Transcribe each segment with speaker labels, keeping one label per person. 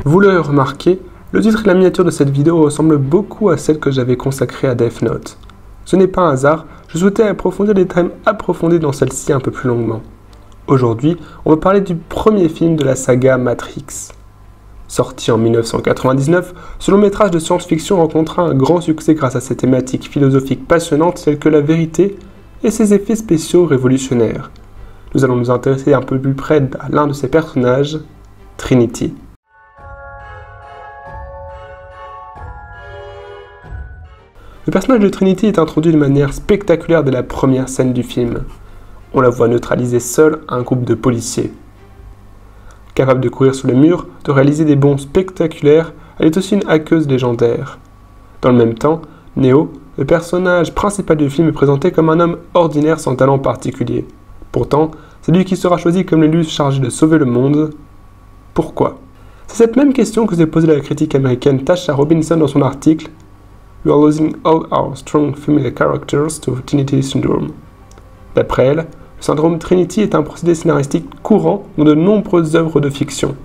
Speaker 1: Vous l'aurez remarqué, le titre et la miniature de cette vidéo ressemblent beaucoup à celle que j'avais consacrée à Death Note. Ce n'est pas un hasard, je souhaitais approfondir des thèmes approfondis dans celle-ci un peu plus longuement. Aujourd'hui, on va parler du premier film de la saga Matrix. Sorti en 1999, ce long métrage de science-fiction rencontra un grand succès grâce à ses thématiques philosophiques passionnantes telles que la vérité et ses effets spéciaux révolutionnaires. Nous allons nous intéresser un peu plus près à l'un de ses personnages, Trinity. Le personnage de Trinity est introduit de manière spectaculaire dès la première scène du film. On la voit neutraliser seule un groupe de policiers. Capable de courir sur les murs, de réaliser des bonds spectaculaires, elle est aussi une hackeuse légendaire. Dans le même temps, Neo, le personnage principal du film, est présenté comme un homme ordinaire sans talent particulier. Pourtant, c'est lui qui sera choisi comme l'élu chargé de sauver le monde. Pourquoi? C'est cette même question que s'est posée la critique américaine Tasha Robinson dans son article « We are losing all our strong female characters to Trinity Syndrome ». D'après elle, le syndrome Trinity est un procédé scénaristique courant dans de nombreuses œuvres de fiction.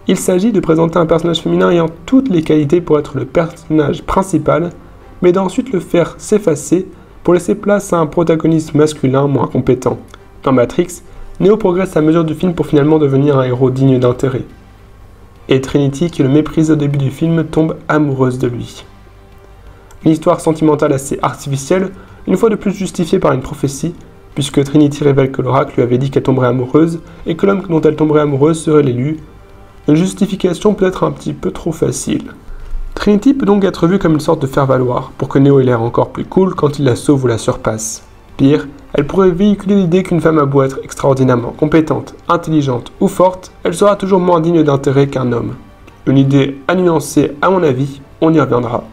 Speaker 1: Il s'agit de présenter un personnage féminin ayant toutes les qualités pour être le personnage principal, mais d'ensuite le faire s'effacer pour laisser place à un protagoniste masculin moins compétent. Dans Matrix, Neo progresse à mesure du film pour finalement devenir un héros digne d'intérêt. Et Trinity, qui le méprise au début du film, tombe amoureuse de lui. Une histoire sentimentale assez artificielle, une fois de plus justifiée par une prophétie, puisque Trinity révèle que l'oracle lui avait dit qu'elle tomberait amoureuse et que l'homme dont elle tomberait amoureuse serait l'élu. Une justification peut-être un petit peu trop facile. Trinity peut donc être vue comme une sorte de faire-valoir, pour que Neo ait l'air encore plus cool quand il la sauve ou la surpasse. Pire, elle pourrait véhiculer l'idée qu'une femme a beau être extraordinairement compétente, intelligente ou forte, elle sera toujours moins digne d'intérêt qu'un homme. Une idée à nuancer à mon avis, on y reviendra.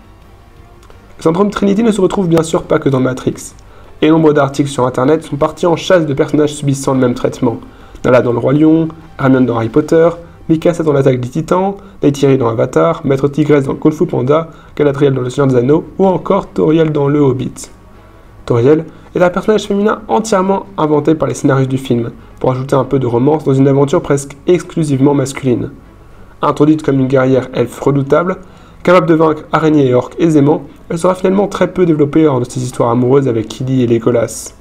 Speaker 1: Le syndrome Trinity ne se retrouve bien sûr pas que dans Matrix, et nombre d'articles sur internet sont partis en chasse de personnages subissant le même traitement. Nala dans Le Roi Lion, Hermione dans Harry Potter, Mikasa dans l'Attaque des Titans, Neytiri dans Avatar, Maître Tigresse dans Kung Fu Panda, Galadriel dans Le Seigneur des Anneaux, ou encore Toriel dans Le Hobbit. Toriel est un personnage féminin entièrement inventé par les scénaristes du film, pour ajouter un peu de romance dans une aventure presque exclusivement masculine. Introduite comme une guerrière elfe redoutable, capable de vaincre araignées et orques aisément, elle sera finalement très peu développée lors de ses histoires amoureuses avec Kili et Legolas.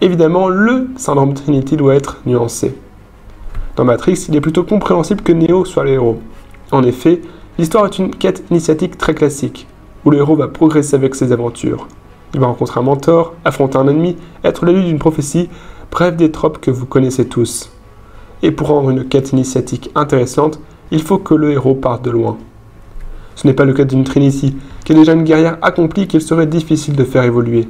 Speaker 1: Évidemment, le syndrome Trinity doit être nuancé. Dans Matrix, il est plutôt compréhensible que Neo soit le héros. En effet, l'histoire est une quête initiatique très classique, où le héros va progresser avec ses aventures. Il va rencontrer un mentor, affronter un ennemi, être l'élu d'une prophétie, bref des tropes que vous connaissez tous. Et pour rendre une quête initiatique intéressante, il faut que le héros parte de loin. Ce n'est pas le cas d'une Trinity, qui est déjà une guerrière accomplie qu'il serait difficile de faire évoluer.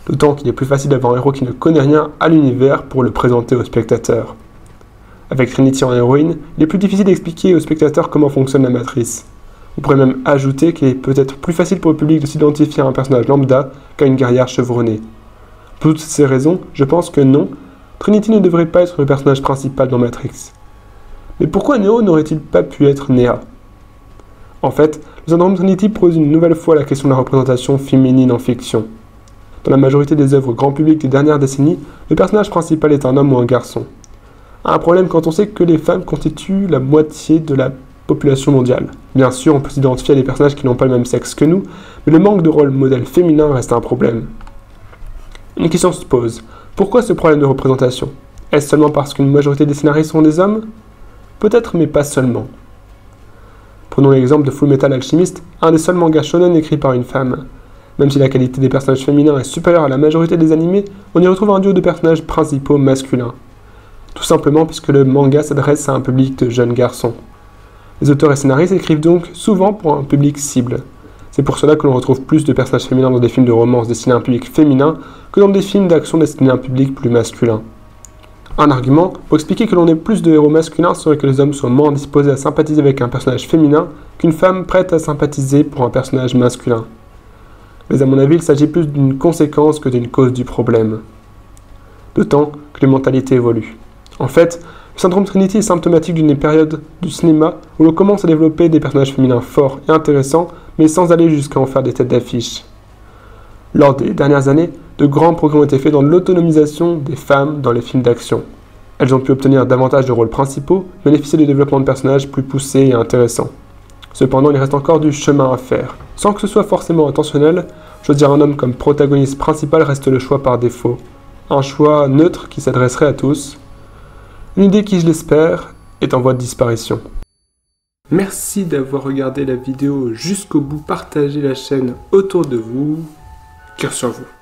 Speaker 1: D'autant qu'il est plus facile d'avoir un héros qui ne connaît rien à l'univers pour le présenter au spectateur. Avec Trinity en héroïne, il est plus difficile d'expliquer au spectateur comment fonctionne la matrice. On pourrait même ajouter qu'il est peut-être plus facile pour le public de s'identifier à un personnage lambda qu'à une guerrière chevronnée. Pour toutes ces raisons, je pense que non, Trinity ne devrait pas être le personnage principal dans Matrix. Mais pourquoi Neo n'aurait-il pas pu être Nea? En fait, le syndrome Trinity pose une nouvelle fois la question de la représentation féminine en fiction. Dans la majorité des œuvres grand public des dernières décennies, le personnage principal est un homme ou un garçon. Un problème quand on sait que les femmes constituent la moitié de la population mondiale. Bien sûr, on peut s'identifier à des personnages qui n'ont pas le même sexe que nous, mais le manque de rôle modèle féminin reste un problème. Une question se pose. Pourquoi ce problème de représentation? Est-ce seulement parce qu'une majorité des scénaristes sont des hommes? Peut-être, mais pas seulement. Prenons l'exemple de Fullmetal Alchemist, un des seuls mangas shonen écrits par une femme. Même si la qualité des personnages féminins est supérieure à la majorité des animés, on y retrouve un duo de personnages principaux masculins. Tout simplement puisque le manga s'adresse à un public de jeunes garçons. Les auteurs et scénaristes écrivent donc souvent pour un public cible. C'est pour cela que l'on retrouve plus de personnages féminins dans des films de romance destinés à un public féminin que dans des films d'action destinés à un public plus masculin. Un argument pour expliquer que l'on ait plus de héros masculins serait que les hommes soient moins disposés à sympathiser avec un personnage féminin qu'une femme prête à sympathiser pour un personnage masculin. Mais à mon avis, il s'agit plus d'une conséquence que d'une cause du problème. D'autant que les mentalités évoluent. En fait, le syndrome Trinity est symptomatique d'une période du cinéma où l'on commence à développer des personnages féminins forts et intéressants, mais sans aller jusqu'à en faire des têtes d'affiche. Lors des dernières années, de grands progrès ont été faits dans l'autonomisation des femmes dans les films d'action. Elles ont pu obtenir davantage de rôles principaux, bénéficier de développements de personnages plus poussés et intéressants. Cependant, il reste encore du chemin à faire. Sans que ce soit forcément intentionnel, choisir un homme comme protagoniste principal reste le choix par défaut. Un choix neutre qui s'adresserait à tous. Une idée qui, je l'espère, est en voie de disparition. Merci d'avoir regardé la vidéo jusqu'au bout, partagez la chaîne autour de vous. Cœur sur vous.